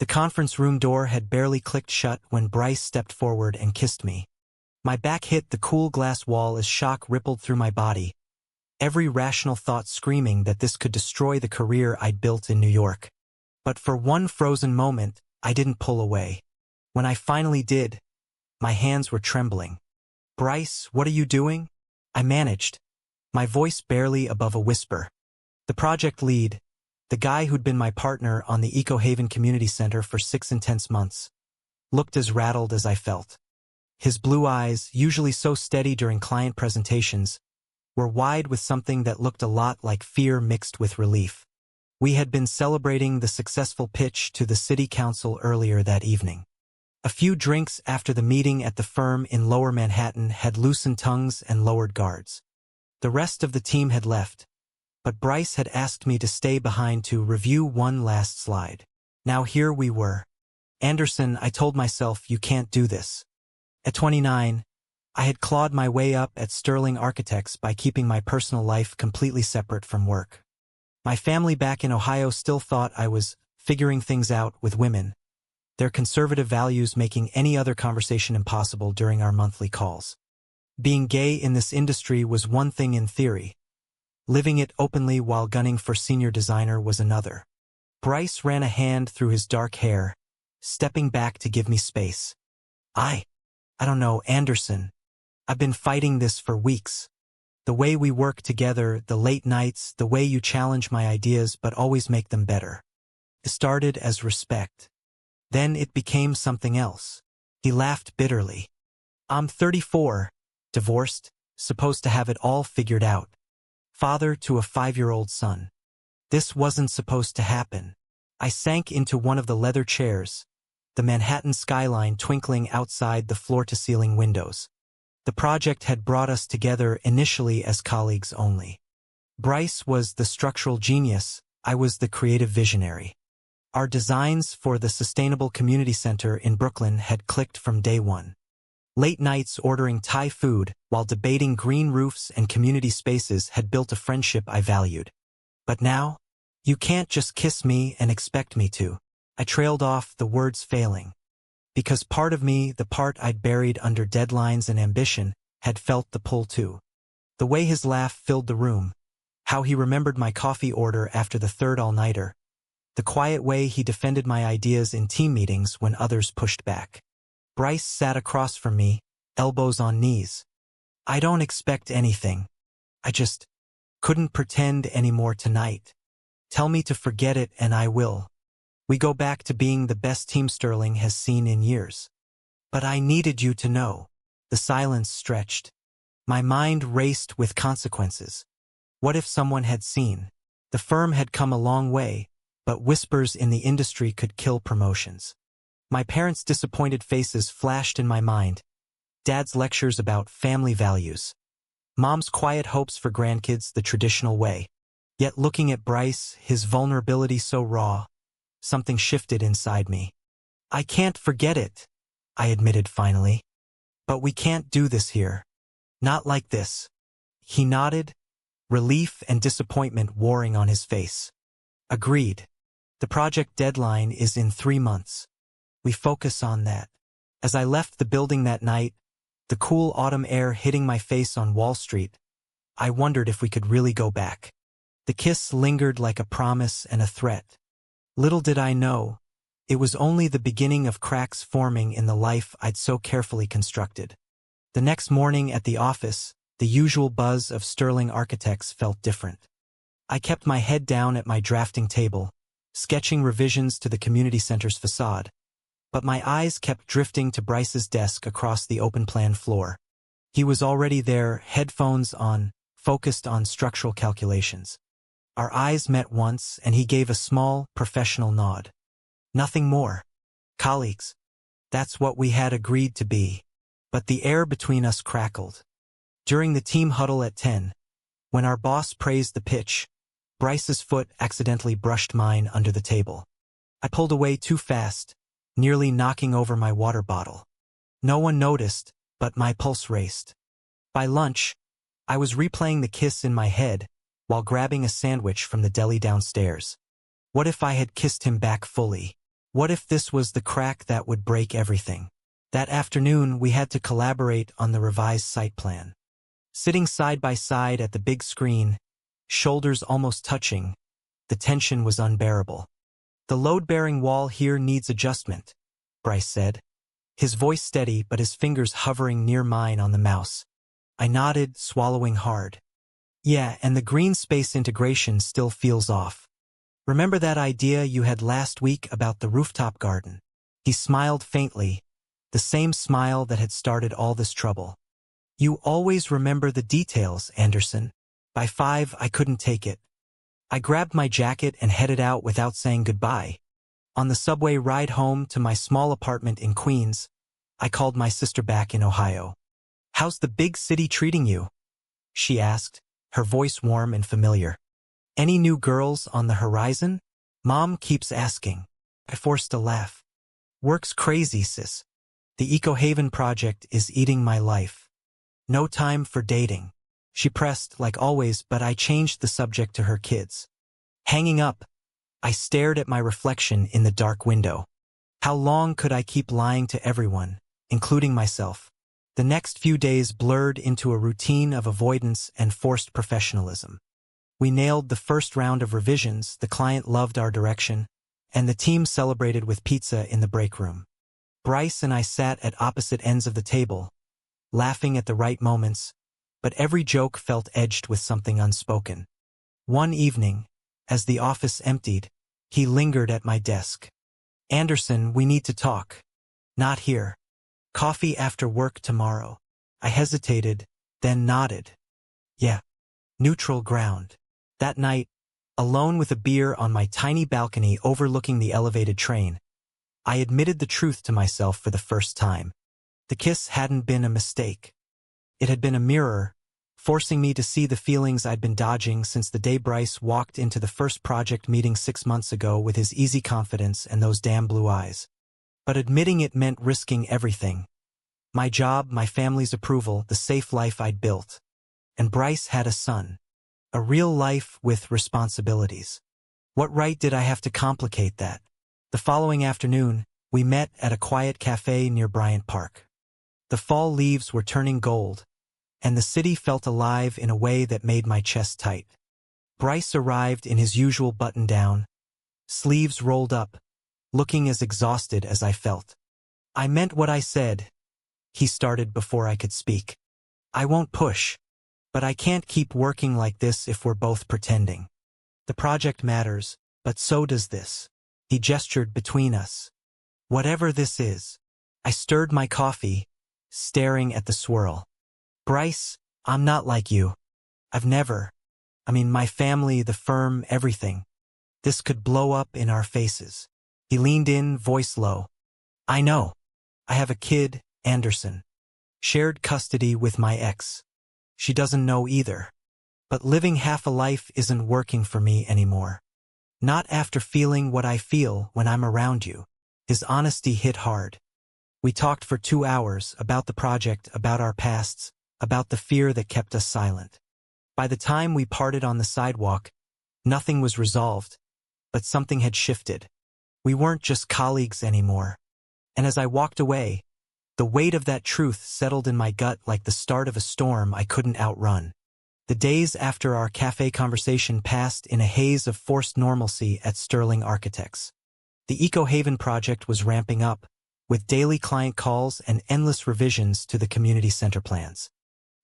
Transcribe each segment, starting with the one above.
The conference room door had barely clicked shut when Bryce stepped forward and kissed me. My back hit the cool glass wall as shock rippled through my body, every rational thought screaming that this could destroy the career I'd built in New York. But for one frozen moment, I didn't pull away. When I finally did, my hands were trembling. "Bryce, what are you doing?" I managed, my voice barely above a whisper. The project lead, the guy who'd been my partner on the Eco Haven Community Center for 6 intense months, looked as rattled as I felt. His blue eyes, usually so steady during client presentations, were wide with something that looked a lot like fear mixed with relief. We had been celebrating the successful pitch to the city council earlier that evening. A few drinks after the meeting at the firm in Lower Manhattan had loosened tongues and lowered guards. The rest of the team had left, but Bryce had asked me to stay behind to review one last slide. Now here we were. "Anderson," I told myself, "you can't do this." At 29, I had clawed my way up at Sterling Architects by keeping my personal life completely separate from work. My family back in Ohio still thought I was figuring things out with women, their conservative values making any other conversation impossible during our monthly calls. Being gay in this industry was one thing in theory. Living it openly while gunning for senior designer was another. Bryce ran a hand through his dark hair, stepping back to give me space. I don't know, Anderson. I've been fighting this for weeks. The way we work together, the late nights, the way you challenge my ideas but always make them better. It started as respect. Then it became something else. He laughed bitterly. "I'm 34, divorced, supposed to have it all figured out. Father to a 5-year-old son. This wasn't supposed to happen." I sank into one of the leather chairs, the Manhattan skyline twinkling outside the floor-to-ceiling windows. The project had brought us together initially as colleagues only. Bryce was the structural genius, I was the creative visionary. Our designs for the Sustainable Community Center in Brooklyn had clicked from day one. Late nights ordering Thai food while debating green roofs and community spaces had built a friendship I valued. But now, "You can't just kiss me and expect me to." I trailed off, the words failing. Because part of me, the part I'd buried under deadlines and ambition, had felt the pull too. The way his laugh filled the room, how he remembered my coffee order after the third all-nighter, the quiet way he defended my ideas in team meetings when others pushed back. Bryce sat across from me, elbows on knees. "I don't expect anything. I just couldn't pretend anymore tonight. Tell me to forget it and I will. We go back to being the best team Sterling has seen in years." "But I needed you to know." The silence stretched. My mind raced with consequences. What if someone had seen? The firm had come a long way, but whispers in the industry could kill promotions. My parents' disappointed faces flashed in my mind. Dad's lectures about family values. Mom's quiet hopes for grandkids the traditional way. Yet looking at Bryce, his vulnerability so raw, something shifted inside me. "I can't forget it," I admitted finally. "But we can't do this here. Not like this." He nodded, relief and disappointment warring on his face. "Agreed. The project deadline is in 3 months. We focus on that." As I left the building that night, the cool autumn air hitting my face on Wall Street, I wondered if we could really go back. The kiss lingered like a promise and a threat. Little did I know, it was only the beginning of cracks forming in the life I'd so carefully constructed. The next morning at the office, the usual buzz of Sterling Architects felt different. I kept my head down at my drafting table, sketching revisions to the community center's facade, but my eyes kept drifting to Bryce's desk across the open-plan floor. He was already there, headphones on, focused on structural calculations. Our eyes met once, and he gave a small, professional nod. Nothing more. Colleagues. That's what we had agreed to be. But the air between us crackled. During the team huddle at 10, when our boss praised the pitch, Bryce's foot accidentally brushed mine under the table. I pulled away too fast, nearly knocking over my water bottle. No one noticed, but my pulse raced. By lunch, I was replaying the kiss in my head, while grabbing a sandwich from the deli downstairs. What if I had kissed him back fully? What if this was the crack that would break everything? That afternoon, we had to collaborate on the revised site plan. Sitting side by side at the big screen, shoulders almost touching, the tension was unbearable. "The load-bearing wall here needs adjustment," Bryce said, his voice steady but his fingers hovering near mine on the mouse. I nodded, swallowing hard. "Yeah, and the green space integration still feels off. Remember that idea you had last week about the rooftop garden?" He smiled faintly, the same smile that had started all this trouble. "You always remember the details, Anderson." By 5, I couldn't take it. I grabbed my jacket and headed out without saying goodbye. On the subway ride home to my small apartment in Queens, I called my sister back in Ohio. "How's the big city treating you?" she asked, her voice warm and familiar. "Any new girls on the horizon?" "Mom keeps asking." I forced a laugh. "Work's crazy, sis. The Eco Haven project is eating my life. No time for dating." She pressed, like always, but I changed the subject to her kids. Hanging up, I stared at my reflection in the dark window. How long could I keep lying to everyone, including myself? The next few days blurred into a routine of avoidance and forced professionalism. We nailed the first round of revisions, the client loved our direction, and the team celebrated with pizza in the break room. Bryce and I sat at opposite ends of the table, laughing at the right moments, but every joke felt edged with something unspoken. One evening, as the office emptied, he lingered at my desk. "Anderson, we need to talk." "Not here. Coffee after work tomorrow." I hesitated, then nodded. "Yeah." Neutral ground. That night, alone with a beer on my tiny balcony overlooking the elevated train, I admitted the truth to myself for the first time. The kiss hadn't been a mistake. It had been a mirror, forcing me to see the feelings I'd been dodging since the day Bryce walked into the first project meeting 6 months ago with his easy confidence and those damn blue eyes. But admitting it meant risking everything. My job, my family's approval, the safe life I'd built. And Bryce had a son. A real life with responsibilities. What right did I have to complicate that? The following afternoon, we met at a quiet cafe near Bryant Park. The fall leaves were turning gold, and the city felt alive in a way that made my chest tight. Bryce arrived in his usual button-down, sleeves rolled up, looking as exhausted as I felt. "I meant what I said," he started before I could speak. "I won't push. But I can't keep working like this if we're both pretending. The project matters, but so does this." He gestured between us. "Whatever this is." I stirred my coffee, staring at the swirl. "Bryce, I'm not like you. I've never. My family, the firm, everything. This could blow up in our faces." He leaned in, voice low. "I know. I have a kid, Anderson. Shared custody with my ex. She doesn't know either. But living half a life isn't working for me anymore. Not after feeling what I feel when I'm around you." His honesty hit hard. We talked for 2 hours about the project, about our pasts, about the fear that kept us silent. By the time we parted on the sidewalk, nothing was resolved, but something had shifted. We weren't just colleagues anymore. And as I walked away, the weight of that truth settled in my gut like the start of a storm I couldn't outrun. The days after our cafe conversation passed in a haze of forced normalcy at Sterling Architects. The Eco Haven project was ramping up, with daily client calls and endless revisions to the community center plans.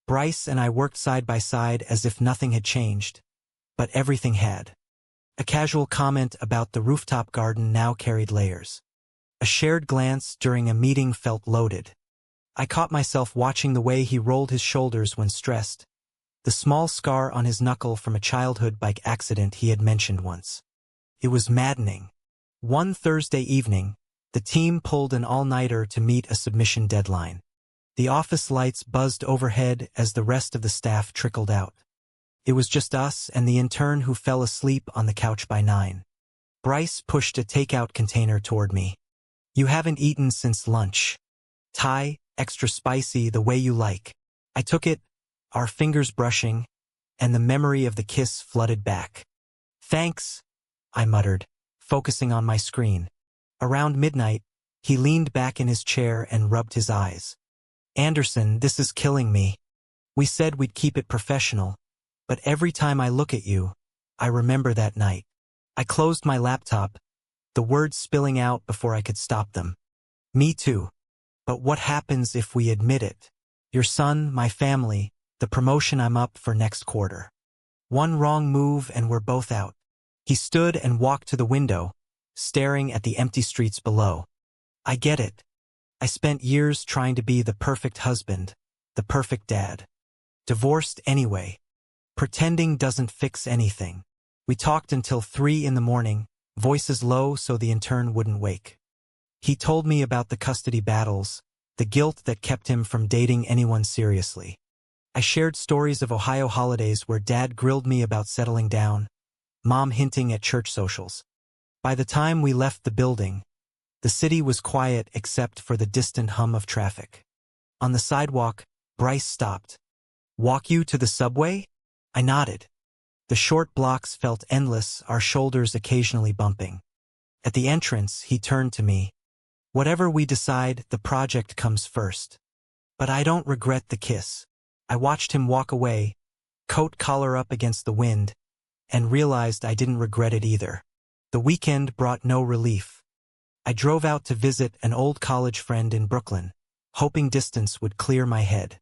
Bryce and I worked side by side as if nothing had changed, but everything had. A casual comment about the rooftop garden now carried layers. A shared glance during a meeting felt loaded. I caught myself watching the way he rolled his shoulders when stressed, the small scar on his knuckle from a childhood bike accident he had mentioned once. It was maddening. One Thursday evening, the team pulled an all-nighter to meet a submission deadline. The office lights buzzed overhead as the rest of the staff trickled out. It was just us and the intern who fell asleep on the couch by 9. Bryce pushed a takeout container toward me. "You haven't eaten since lunch. Thai, extra spicy, the way you like." I took it, our fingers brushing, and the memory of the kiss flooded back. "Thanks," I muttered, focusing on my screen. Around midnight, he leaned back in his chair and rubbed his eyes. Anderson, this is killing me. We said we'd keep it professional, but every time I look at you, I remember that night. I closed my laptop, the words spilling out before I could stop them. Me too. But what happens if we admit it? Your son, my family, the promotion I'm up for next quarter. One wrong move and we're both out. He stood and walked to the window, staring at the empty streets below. I get it. I spent years trying to be the perfect husband, the perfect dad. Divorced anyway. Pretending doesn't fix anything. We talked until 3 in the morning, voices low so the intern wouldn't wake. He told me about the custody battles, the guilt that kept him from dating anyone seriously. I shared stories of Ohio holidays where Dad grilled me about settling down, Mom hinting at church socials. By the time we left the building, the city was quiet except for the distant hum of traffic. On the sidewalk, Bryce stopped. Walk you to the subway? I nodded. The short blocks felt endless, our shoulders occasionally bumping. At the entrance, he turned to me. Whatever we decide, the project comes first. But I don't regret the kiss. I watched him walk away, coat collar up against the wind, and realized I didn't regret it either. The weekend brought no relief. I drove out to visit an old college friend in Brooklyn, hoping distance would clear my head.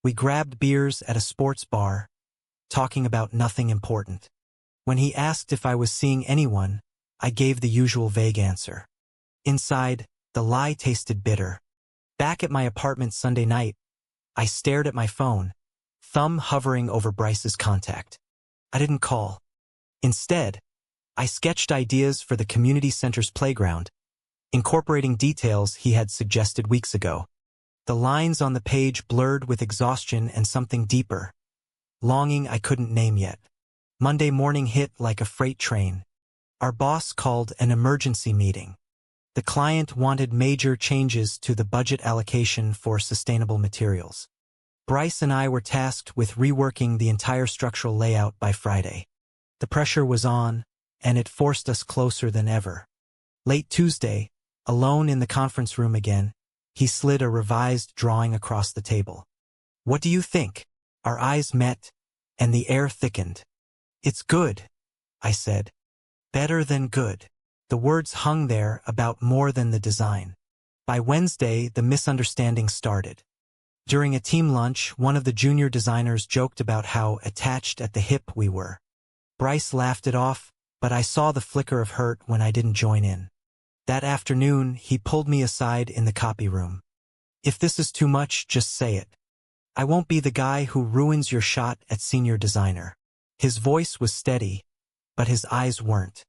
We grabbed beers at a sports bar, talking about nothing important. When he asked if I was seeing anyone, I gave the usual vague answer. Inside, the lie tasted bitter. Back at my apartment Sunday night, I stared at my phone, thumb hovering over Bryce's contact. I didn't call. Instead, I sketched ideas for the community center's playground, incorporating details he had suggested weeks ago. The lines on the page blurred with exhaustion and something deeper, longing I couldn't name yet. Monday morning hit like a freight train. Our boss called an emergency meeting. The client wanted major changes to the budget allocation for sustainable materials. Bryce and I were tasked with reworking the entire structural layout by Friday. The pressure was on, and it forced us closer than ever. Late Tuesday, alone in the conference room again, he slid a revised drawing across the table. What do you think? Our eyes met, and the air thickened. It's good, I said. Better than good. The words hung there about more than the design. By Wednesday, the misunderstandings started. During a team lunch, one of the junior designers joked about how attached at the hip we were. Bryce laughed it off, but I saw the flicker of hurt when I didn't join in. That afternoon, he pulled me aside in the copy room. If this is too much, just say it. I won't be the guy who ruins your shot at senior designer. His voice was steady, but his eyes weren't.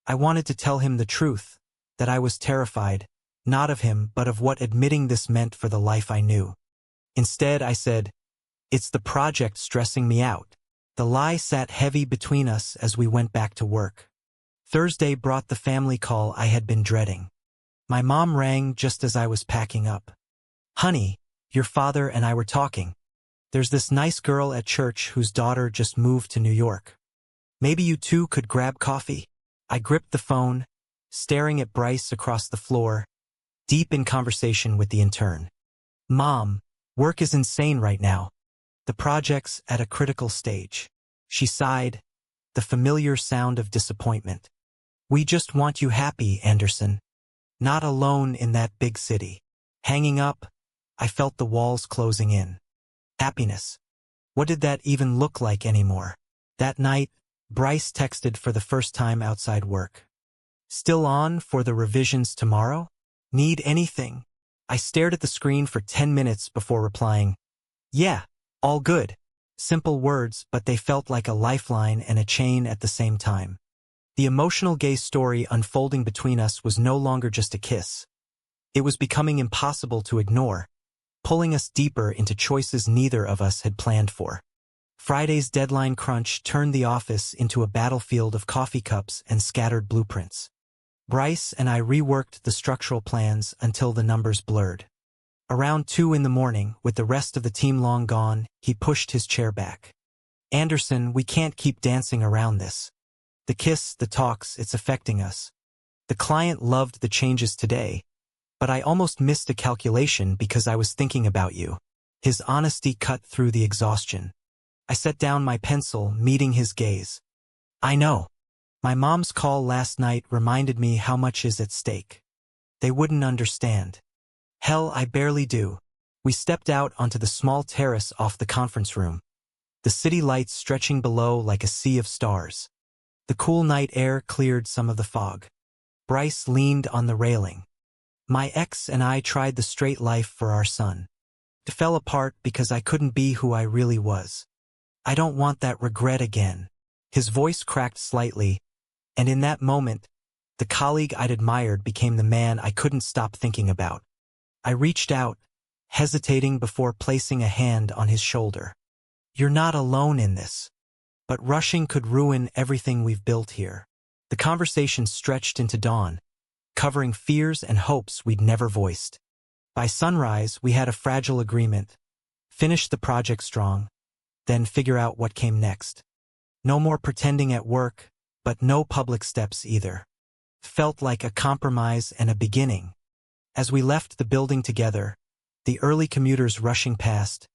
I wanted to tell him the truth, that I was terrified, not of him but of what admitting this meant for the life I knew. Instead, I said, it's the project stressing me out. The lie sat heavy between us as we went back to work. Thursday brought the family call I had been dreading. My mom rang just as I was packing up. Honey, your father and I were talking. There's this nice girl at church whose daughter just moved to New York. Maybe you two could grab coffee? I gripped the phone, staring at Bryce across the floor, deep in conversation with the intern. Mom, work is insane right now. The project's at a critical stage. She sighed, the familiar sound of disappointment. We just want you happy, Anderson. Not alone in that big city. Hanging up, I felt the walls closing in. Happiness. What did that even look like anymore? That night, Bryce texted for the first time outside work. Still on for the revisions tomorrow? Need anything? I stared at the screen for 10 minutes before replying, yeah, all good. Simple words, but they felt like a lifeline and a chain at the same time. The emotional gay story unfolding between us was no longer just a kiss. It was becoming impossible to ignore, pulling us deeper into choices neither of us had planned for. Friday's deadline crunch turned the office into a battlefield of coffee cups and scattered blueprints. Bryce and I reworked the structural plans until the numbers blurred. Around 2 in the morning, with the rest of the team long gone, he pushed his chair back. Anderson, we can't keep dancing around this. The kiss, the talks, it's affecting us. The client loved the changes today, but I almost missed a calculation because I was thinking about you. His honesty cut through the exhaustion. I set down my pencil, meeting his gaze. I know. My mom's call last night reminded me how much is at stake. They wouldn't understand. Hell, I barely do. We stepped out onto the small terrace off the conference room, the city lights stretching below like a sea of stars. The cool night air cleared some of the fog. Bryce leaned on the railing. My ex and I tried the straight life for our son. It fell apart because I couldn't be who I really was. I don't want that regret again. His voice cracked slightly, and in that moment, the colleague I'd admired became the man I couldn't stop thinking about. I reached out, hesitating before placing a hand on his shoulder. You're not alone in this. But rushing could ruin everything we've built here. The conversation stretched into dawn, covering fears and hopes we'd never voiced. By sunrise, we had a fragile agreement. Finish the project strong, then figure out what came next. No more pretending at work, but no public steps either. Felt like a compromise and a beginning. As we left the building together, the early commuters rushing past,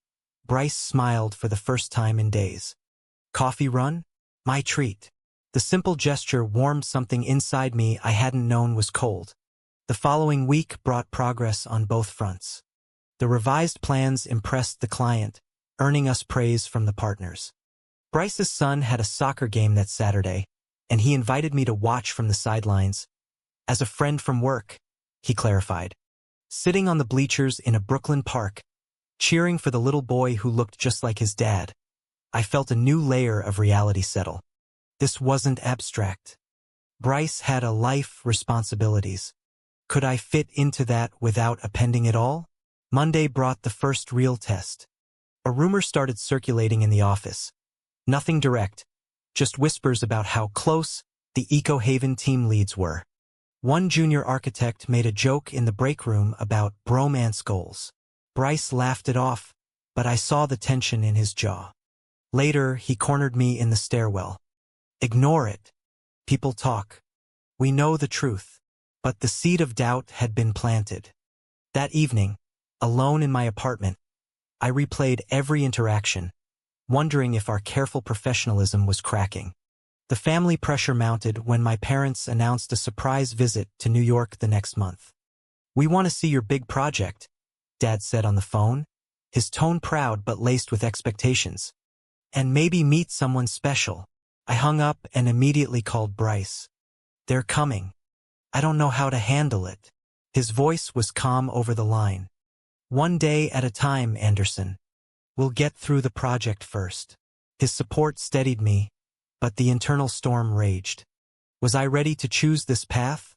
Bryce smiled for the first time in days. Coffee run? My treat. The simple gesture warmed something inside me I hadn't known was cold. The following week brought progress on both fronts. The revised plans impressed the client, earning us praise from the partners. Bryce's son had a soccer game that Saturday, and he invited me to watch from the sidelines. As a friend from work, he clarified. Sitting on the bleachers in a Brooklyn park, cheering for the little boy who looked just like his dad, I felt a new layer of reality settle. This wasn't abstract. Bryce had a life, responsibilities. Could I fit into that without appending it all? Monday brought the first real test. A rumor started circulating in the office. Nothing direct, just whispers about how close the Eco-Haven team leads were. One junior architect made a joke in the break room about bromance goals. Bryce laughed it off, but I saw the tension in his jaw. Later, he cornered me in the stairwell. Ignore it. People talk. We know the truth. But the seed of doubt had been planted. That evening, alone in my apartment, I replayed every interaction, wondering if our careful professionalism was cracking. The family pressure mounted when my parents announced a surprise visit to New York the next month. We want to see your big project, Dad said on the phone, his tone proud but laced with expectations. And maybe meet someone special. I hung up and immediately called Bryce. They're coming. I don't know how to handle it. His voice was calm over the line. One day at a time, Anderson. We'll get through the project first. His support steadied me, but the internal storm raged. Was I ready to choose this path,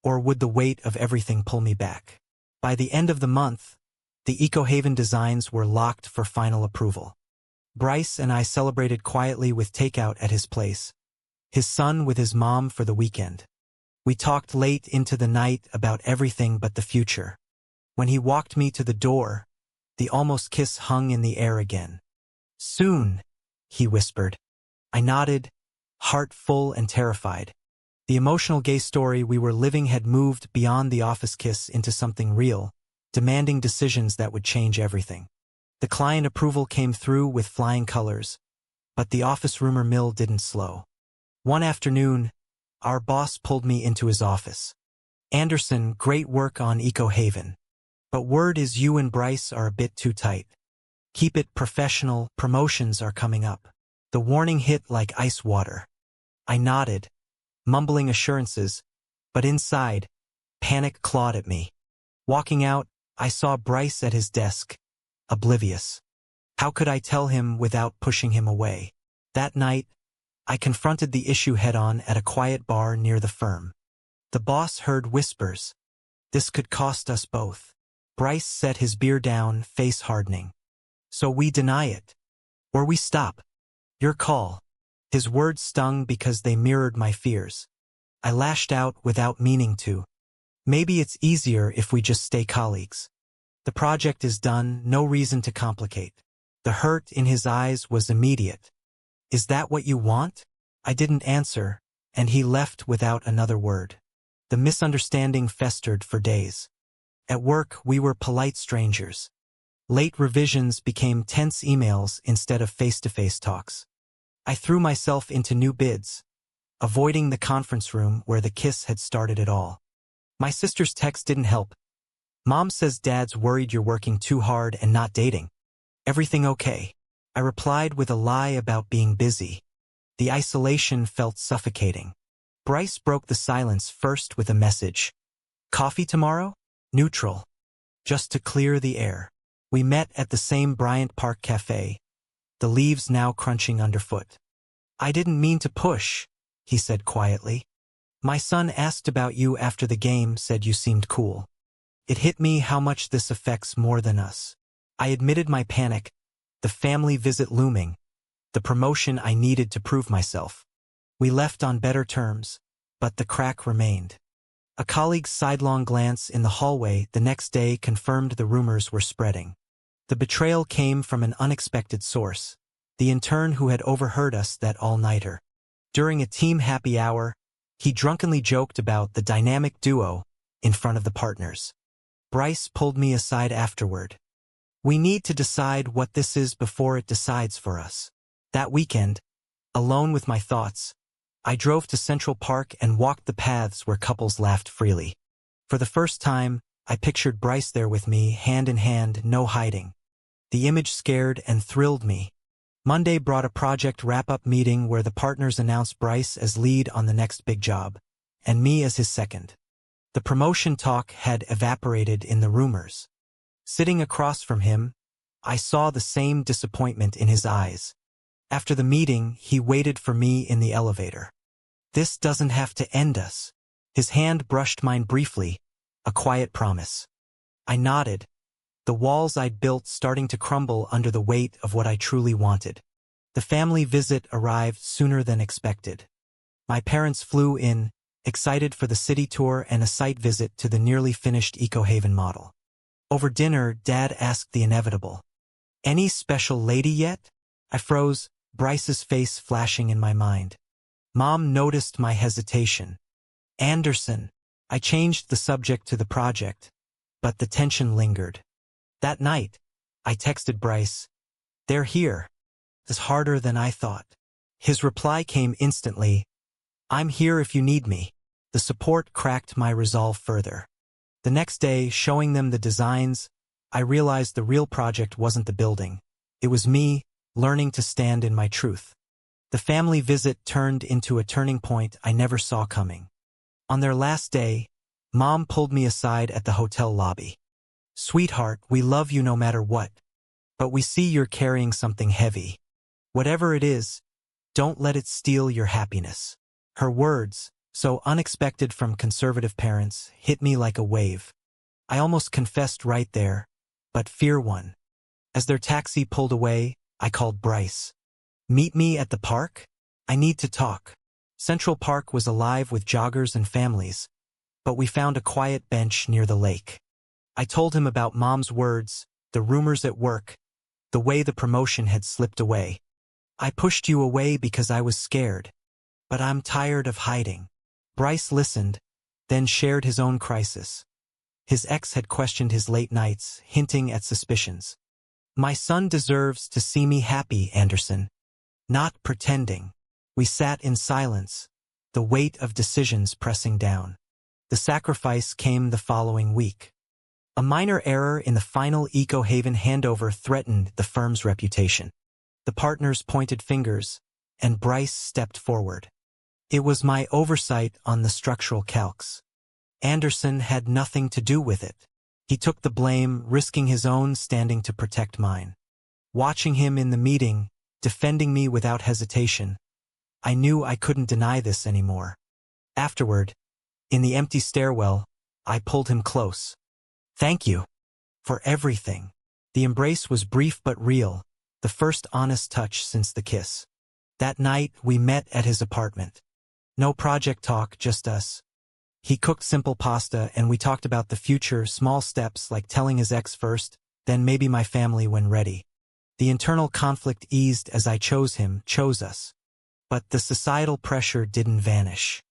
or would the weight of everything pull me back? By the end of the month, the Eco-Haven designs were locked for final approval. Bryce and I celebrated quietly with takeout at his place, his son with his mom for the weekend. We talked late into the night about everything but the future. When he walked me to the door, the almost kiss hung in the air again. Soon, he whispered. I nodded, heart full and terrified. The emotional gay story we were living had moved beyond the office kiss into something real, demanding decisions that would change everything. The client approval came through with flying colors, but the office rumor mill didn't slow. One afternoon, our boss pulled me into his office. Anderson, great work on Eco-Haven. But word is you and Bryce are a bit too tight. Keep it professional, promotions are coming up. The warning hit like ice water. I nodded, mumbling assurances, but inside, panic clawed at me. Walking out, I saw Bryce at his desk, oblivious. How could I tell him without pushing him away? That night, I confronted the issue head-on at a quiet bar near the firm. The boss heard whispers. This could cost us both. Bryce set his beer down, face hardening. So we deny it. Or we stop. Your call. His words stung because they mirrored my fears. I lashed out without meaning to. Maybe it's easier if we just stay colleagues. The project is done, no reason to complicate. The hurt in his eyes was immediate. Is that what you want? I didn't answer, and he left without another word. The misunderstanding festered for days. At work, we were polite strangers. Late revisions became tense emails instead of face-to-face talks. I threw myself into new bids, avoiding the conference room where the kiss had started it all. My sister's text didn't help. Mom says Dad's worried you're working too hard and not dating. Everything okay? I replied with a lie about being busy. The isolation felt suffocating. Bryce broke the silence first with a message. Coffee tomorrow? Neutral. Just to clear the air. We met at the same Bryant Park Cafe, the leaves now crunching underfoot. I didn't mean to push, he said quietly. My son asked about you after the game, said you seemed cool. It hit me how much this affects more than us. I admitted my panic, the family visit looming, the promotion I needed to prove myself. We left on better terms, but the crack remained. A colleague's sidelong glance in the hallway the next day confirmed the rumors were spreading. The betrayal came from an unexpected source, the intern who had overheard us that all-nighter. During a team happy hour, he drunkenly joked about the dynamic duo in front of the partners. Bryce pulled me aside afterward. We need to decide what this is before it decides for us. That weekend, alone with my thoughts, I drove to Central Park and walked the paths where couples laughed freely. For the first time, I pictured Bryce there with me, hand in hand, no hiding. The image scared and thrilled me. Monday brought a project wrap-up meeting where the partners announced Bryce as lead on the next big job, and me as his second. The promotion talk had evaporated in the rumors. Sitting across from him, I saw the same disappointment in his eyes. After the meeting, he waited for me in the elevator. This doesn't have to end us. His hand brushed mine briefly, a quiet promise. I nodded, the walls I'd built starting to crumble under the weight of what I truly wanted. The family visit arrived sooner than expected. My parents flew in, excited for the city tour and a site visit to the nearly finished Eco Haven model. Over dinner, Dad asked the inevitable. Any special lady yet? I froze, Bryce's face flashing in my mind. Mom noticed my hesitation. Anderson. I changed the subject to the project, but the tension lingered. That night, I texted Bryce. They're here. It's harder than I thought. His reply came instantly. I'm here if you need me. The support cracked my resolve further. The next day, showing them the designs, I realized the real project wasn't the building. It was me, learning to stand in my truth. The family visit turned into a turning point I never saw coming. On their last day, Mom pulled me aside at the hotel lobby. Sweetheart, we love you no matter what. But we see you're carrying something heavy. Whatever it is, don't let it steal your happiness. Her words, so unexpected from conservative parents, hit me like a wave. I almost confessed right there, but fear won. As their taxi pulled away, I called Bryce. Meet me at the park? I need to talk. Central Park was alive with joggers and families, but we found a quiet bench near the lake. I told him about Mom's words, the rumors at work, the way the promotion had slipped away. I pushed you away because I was scared, but I'm tired of hiding. Bryce listened, then shared his own crisis. His ex had questioned his late nights, hinting at suspicions. My son deserves to see me happy, Anderson. Not pretending. We sat in silence, the weight of decisions pressing down. The sacrifice came the following week. A minor error in the final Eco Haven handover threatened the firm's reputation. The partners pointed fingers, and Bryce stepped forward. It was my oversight on the structural calcs. Anderson had nothing to do with it. He took the blame, risking his own standing to protect mine. Watching him in the meeting, defending me without hesitation, I knew I couldn't deny this anymore. Afterward, in the empty stairwell, I pulled him close. Thank you for everything. The embrace was brief but real, the first honest touch since the kiss. That night, we met at his apartment. No project talk, just us. He cooked simple pasta and we talked about the future, small steps like telling his ex first, then maybe my family when ready. The internal conflict eased as I chose him, chose us. But the societal pressure didn't vanish.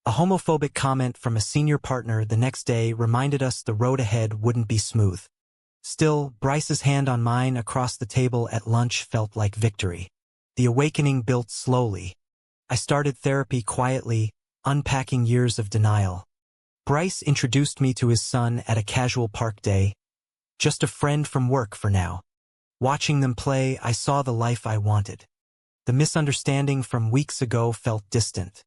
A homophobic comment from a senior partner the next day reminded us the road ahead wouldn't be smooth. Still, Bryce's hand on mine across the table at lunch felt like victory. The awakening built slowly. I started therapy quietly, unpacking years of denial. Bryce introduced me to his son at a casual park day. Just a friend from work for now. Watching them play, I saw the life I wanted. The misunderstanding from weeks ago felt distant.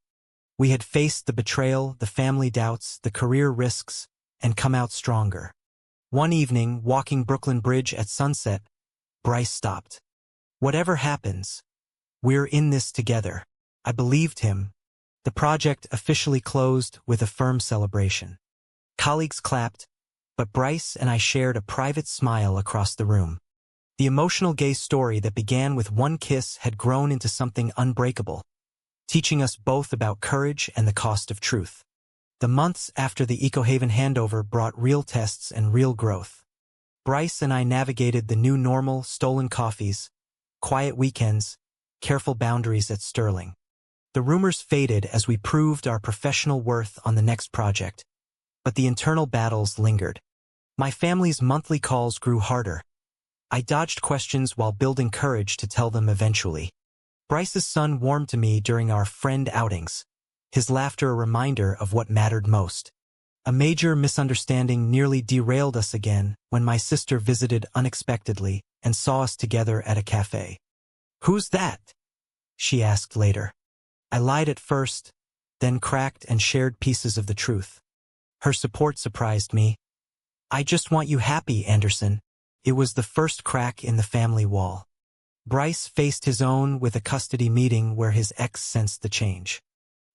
We had faced the betrayal, the family doubts, the career risks, and come out stronger. One evening, walking Brooklyn Bridge at sunset, Bryce stopped. "Whatever happens, we're in this together." I believed him. The project officially closed with a firm celebration. Colleagues clapped, but Bryce and I shared a private smile across the room. The emotional gay story that began with one kiss had grown into something unbreakable, teaching us both about courage and the cost of truth. The months after the EcoHaven handover brought real tests and real growth. Bryce and I navigated the new normal, stolen coffees, quiet weekends, careful boundaries at Sterling. The rumors faded as we proved our professional worth on the next project, but the internal battles lingered. My family's monthly calls grew harder. I dodged questions while building courage to tell them eventually. Bryce's son warmed to me during our friend outings, his laughter a reminder of what mattered most. A major misunderstanding nearly derailed us again when my sister visited unexpectedly and saw us together at a cafe. "Who's that?" she asked later. I lied at first, then cracked and shared pieces of the truth. Her support surprised me. "I just want you happy, Anderson." It was the first crack in the family wall. Bryce faced his own with a custody meeting where his ex sensed the change.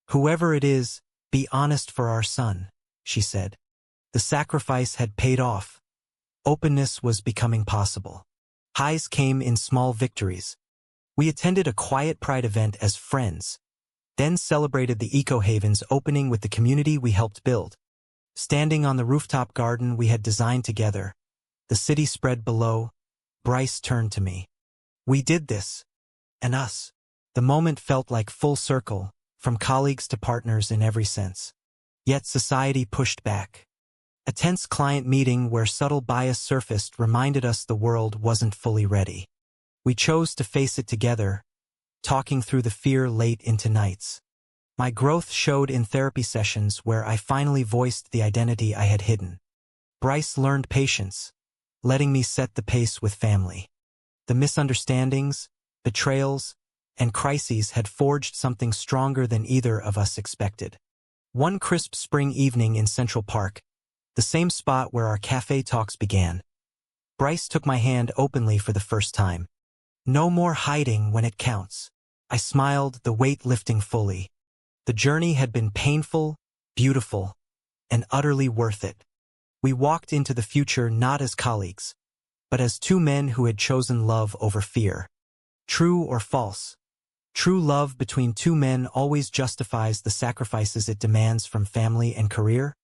"Whoever it is, be honest for our son," she said. The sacrifice had paid off. Openness was becoming possible. Highs came in small victories. We attended a quiet Pride event as friends, then celebrated the EcoHaven's opening with the community we helped build. Standing on the rooftop garden we had designed together, the city spread below, Bryce turned to me. "We did this. And us." The moment felt like full circle, from colleagues to partners in every sense. Yet society pushed back. A tense client meeting where subtle bias surfaced reminded us the world wasn't fully ready. We chose to face it together, talking through the fear late into nights. My growth showed in therapy sessions where I finally voiced the identity I had hidden. Bryce learned patience, letting me set the pace with family. The misunderstandings, betrayals, and crises had forged something stronger than either of us expected. One crisp spring evening in Central Park, the same spot where our cafe talks began, Bryce took my hand openly for the first time. "No more hiding when it counts." I smiled, the weight lifting fully. The journey had been painful, beautiful, and utterly worth it. We walked into the future not as colleagues, but as two men who had chosen love over fear. True or false? True love between two men always justifies the sacrifices it demands from family and career.